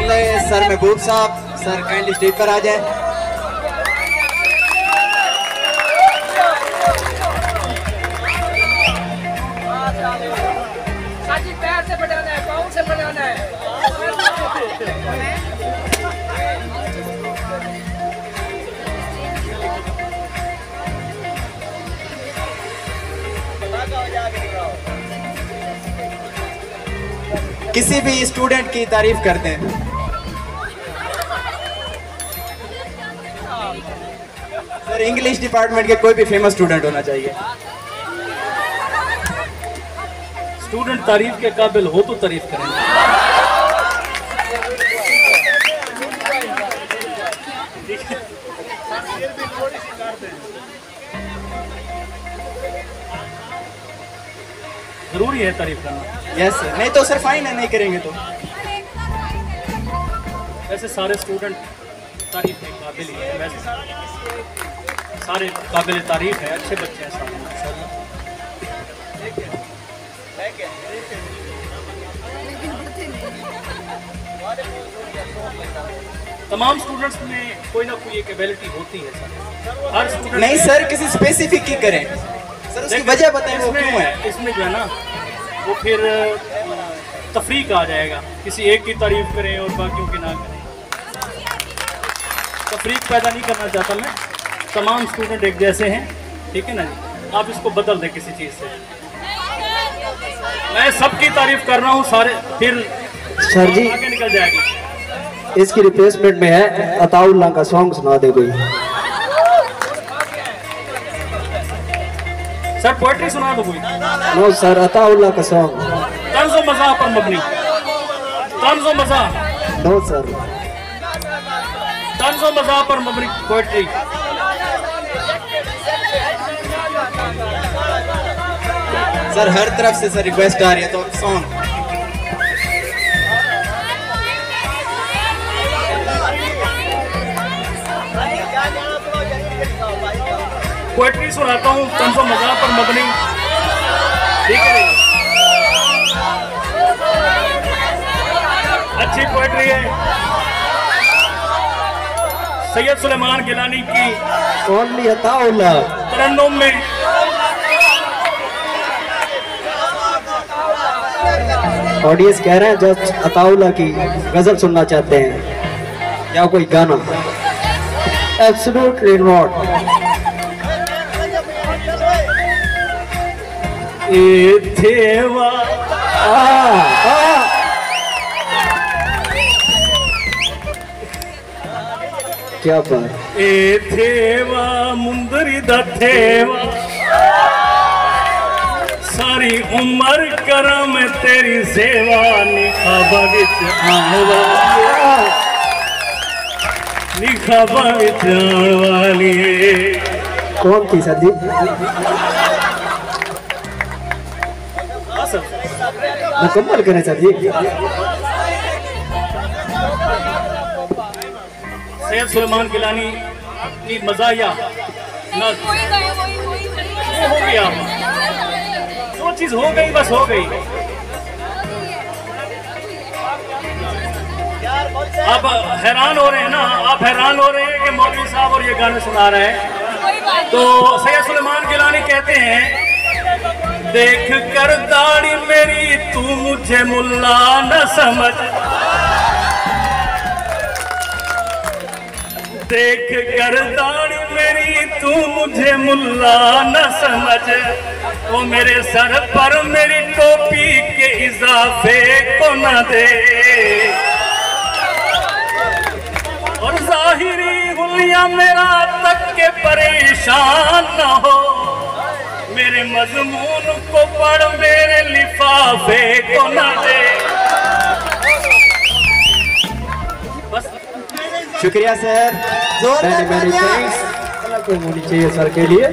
मामले सर महबूब साहब, sir kindly stage पर आ जाए। पैर से बढ़ाना है, पाँव से बढ़ाना है। किसी भी स्टूडेंट की तारीफ करते हैं। सर इंग्लिश डिपार्टमेंट के कोई भी फेमस स्टूडेंट होना चाहिए। स्टूडेंट तारीफ के काबिल हो तो तारीफ करेंगे। जरूरी है तारीफ करना। यस सर, नहीं तो सर फाइन है, नहीं करेंगे तो। वैसे सारे स्टूडेंट तारीफ के काबिल ही है, वैसे सारे काबिल तारीफ है, अच्छे बच्चे हैं सारे। तमाम स्टूडेंट्स में कोई ना कोई एक एबिलिटी होती है सर, हर स्टूडेंट नहीं सर, किसी स्पेसिफिक की करें सर, उसकी वजह बताएं वो क्यों है। इसमें जो है ना वो फिर तफरीक आ जाएगा, किसी एक की तारीफ करें और बाकियों की ना करें। तफरीक पैदा नहीं करना चाहता मैं, तमाम स्टूडेंट एक जैसे हैं, ठीक है ना जी। आप इसको बदल दें किसी चीज़ से। मैं सबकी तारीफ कर रहा हूँ सारे, फिर सर जी आगे निकल जाएगी। इसकी रिप्लेसमेंट में है अताउल्लाह का सॉन्ग सुना दे कोई। सर पोएट्री सुना दो कोई। नो सर, अताउल्लाह का सॉन्ग। तंज़ो मज़ाह पर मबनी, तंज़ो मज़ाह। नो सर, तंज़ो मज़ाह पर मबनी पोएट्री। सर हर तरफ से सर रिक्वेस्ट आ रही है, तो सॉन्ग पोएट्री सुनाता हूँ, तंज़ो मज़ाह पर मबनी, ठीक है। अच्छी पोएट्री है सैयद सुलेमान गिलानी की ओनली अताउल्लाह। तरन्नुम में ऑडियंस कह रहे हैं जस्ट अताउल्लाह की गजल सुनना चाहते हैं या कोई गाना। Absolutely not. क्या बात। एथेवा मुंदरी दथेवा सारी उम्र करम तेरी सेवा निखाबा विच आवा, निखाबा विच आने वाली। कौन थी सर जी? मुकम्मल करें सर जी। सैयद सुलेमान गिलानी की मज़ाहिया हो गया, जो चीज़ हो गई बस हो गई। आप हैरान हो रहे हैं ना, आप हैरान हो रहे हैं कि मौलवी साहब और ये गाने सुना रहे हैं। तो सैयद सुलेमान गिलानी कहते हैं, देख कर दाढ़ी मेरी तू मुझे मुल्ला न समझ, देख कर दाढ़ी मेरी तू मुझे मुल्ला न समझ, वो मेरे सर पर मेरी टोपी के इजाफे को न दे, और जाहिरी हुलिया मेरा तक के परेशान न हो, मेरे मजमून को पढ़ मेरे लिफाफे को न दे। बस शुक्रिया सर, जोरदार मैंने होनी चाहिए सर के लिए।